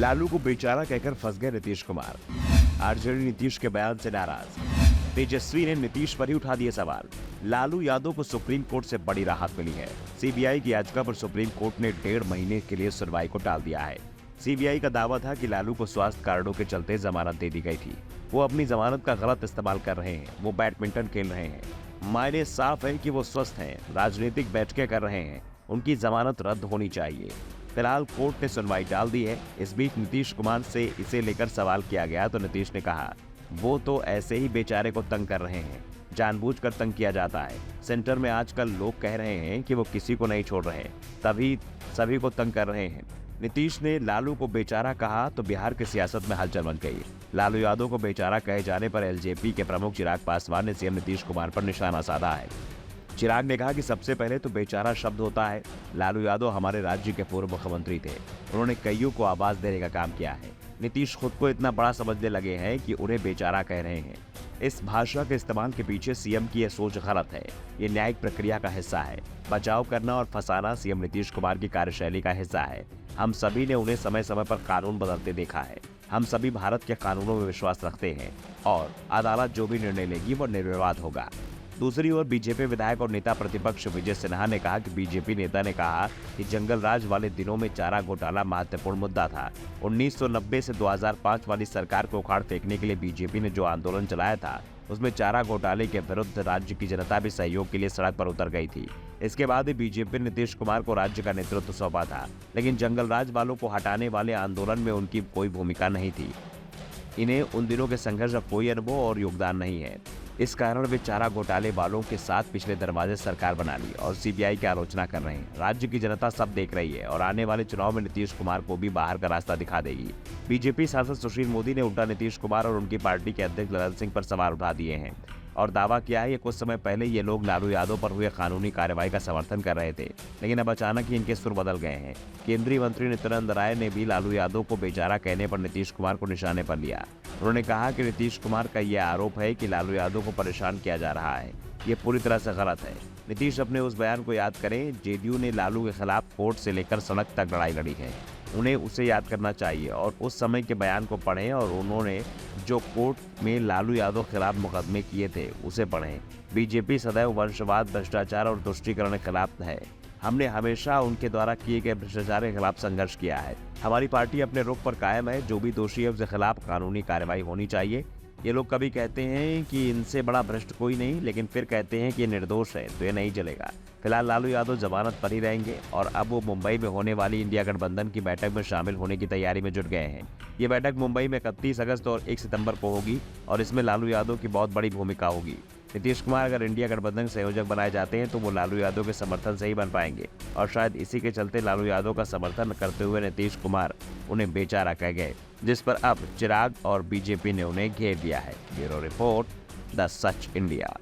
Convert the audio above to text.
लालू को बेचारा कहकर फंस गए नीतीश कुमार। आरजेडी नीतीश के बयान से नाराज। तेजस्वी ने नीतीश पर ही उठा दिए सवाल। लालू यादव को सुप्रीम कोर्ट से बड़ी राहत मिली है। सीबीआई की याचिका पर सुप्रीम कोर्ट ने 1.5 महीने के लिए सुनवाई को टाल दिया है। सीबीआई का दावा था कि लालू को स्वास्थ्य कारणों के चलते जमानत दे दी गई थी। वो अपनी जमानत का गलत इस्तेमाल कर रहे हैं। वो बैडमिंटन खेल रहे हैं। मायने साफ है कि वो स्वस्थ हैं, राजनीतिक बैठकें कर रहे हैं। उनकी जमानत रद्द होनी चाहिए। फिलहाल कोर्ट ने सुनवाई टाल दी है। इस बीच नीतीश कुमार से इसे लेकर सवाल किया गया तो नीतीश ने कहा, वो तो ऐसे ही बेचारे को तंग कर रहे हैं, जानबूझकर तंग किया जाता है। सेंटर में आजकल लोग कह रहे हैं कि वो किसी को नहीं छोड़ रहे, तभी सभी को तंग कर रहे हैं। नीतीश ने लालू को बेचारा कहा तो बिहार की सियासत में हलचल मच गई। लालू यादव को बेचारा कहे जाने पर एलजेपी के प्रमुख चिराग पासवान ने सीएम नीतीश कुमार पर निशाना साधा है। चिराग ने कहा कि सबसे पहले तो बेचारा शब्द होता है। लालू यादव हमारे राज्य के पूर्व मुख्यमंत्री थे। उन्होंने कईयों को आवाज देने का काम किया है। नीतीश खुद को इतना बड़ा समझने लगे हैं कि उन्हें बेचारा कह रहे हैं। इस भाषा के इस्तेमाल के पीछे सीएम की यह सोच गलत है। ये न्यायिक प्रक्रिया का हिस्सा है। बचाव करना और फंसाना सीएम नीतीश कुमार की कार्यशैली का हिस्सा है। हम सभी ने उन्हें समय समय पर कानून बदलते देखा है। हम सभी भारत के कानूनों में विश्वास रखते हैं और अदालत जो भी निर्णय लेगी वो निर्विवाद होगा। दूसरी ओर बीजेपी विधायक और नेता प्रतिपक्ष विजय सिन्हा ने कहा कि बीजेपी नेता ने कहा कि जंगल राज वाले दिनों में चारा घोटाला महत्वपूर्ण मुद्दा था। 1990 से 2005 वाली सरकार को उखाड़ फेंकने के लिए बीजेपी ने जो आंदोलन चलाया था, उसमें चारा घोटाले के विरुद्ध राज्य की जनता भी सहयोग के लिए सड़क पर उतर गई थी। इसके बाद ही बीजेपी ने नीतीश कुमार को राज्य का नेतृत्व सौंपा था, लेकिन जंगल राज वालों को हटाने वाले आंदोलन में उनकी कोई भूमिका नहीं थी। इन्हें उन दिनों के संघर्ष का कोई अनुभव और योगदान नहीं है। इस कारण वे चारा घोटाले वालों के साथ पिछले दरवाजे सरकार बना ली और सीबीआई की आलोचना कर रहे हैं। राज्य की जनता सब देख रही है और आने वाले चुनाव में नीतीश कुमार को भी बाहर का रास्ता दिखा देगी। बीजेपी सांसद सुशील मोदी ने उल्टा नीतीश कुमार और उनकी पार्टी के अध्यक्ष ललन सिंह पर सवाल उठा दिए हैं और दावा किया है कि कुछ समय पहले ये लोग लालू यादव पर हुए कानूनी कार्रवाई का समर्थन कर रहे थे, लेकिन अब अचानक ही इनके सुर बदल गए हैं। केंद्रीय मंत्री नित्यानंद राय ने भी लालू यादव को बेचारा कहने पर नीतीश कुमार को निशाने पर लिया। उन्होंने कहा कि नीतीश कुमार का यह आरोप है कि लालू यादव को परेशान किया जा रहा है, ये पूरी तरह से गलत है। नीतीश अपने उस बयान को याद करें। जेडीयू ने लालू के खिलाफ कोर्ट से लेकर सड़क तक लड़ाई लड़ी है। उन्हें उसे याद करना चाहिए और उस समय के बयान को पढ़ें और उन्होंने जो कोर्ट में लालू यादव खिलाफ मुकदमे किए थे उसे पढ़ें। बीजेपी सदैव वंशवाद, भ्रष्टाचार और तुष्टीकरण के खिलाफ है। हमने हमेशा उनके द्वारा किए गए भ्रष्टाचार के खिलाफ संघर्ष किया है। हमारी पार्टी अपने रुख पर कायम है। जो भी दोषी है उसके खिलाफ कानूनी कार्रवाई होनी चाहिए। ये लोग कभी कहते हैं कि इनसे बड़ा भ्रष्ट कोई नहीं, लेकिन फिर कहते हैं कि ये निर्दोष है, तो ये नहीं चलेगा। फिलहाल लालू यादव जमानत पर ही रहेंगे और अब वो मुंबई में होने वाली इंडिया गठबंधन की बैठक में शामिल होने की तैयारी में जुट गए हैं। ये बैठक मुंबई में 31 अगस्त और 1 सितंबर को होगी और इसमें लालू यादव की बहुत बड़ी भूमिका होगी। नीतीश कुमार अगर इंडिया गठबंधन के संयोजक बनाए जाते हैं तो वो लालू यादव के समर्थन से ही बन पाएंगे और शायद इसी के चलते लालू यादव का समर्थन करते हुए नीतीश कुमार उन्हें बेचारा कह गए, जिस पर अब चिराग और बीजेपी ने उन्हें घेर दिया है। Bureau report, the such India.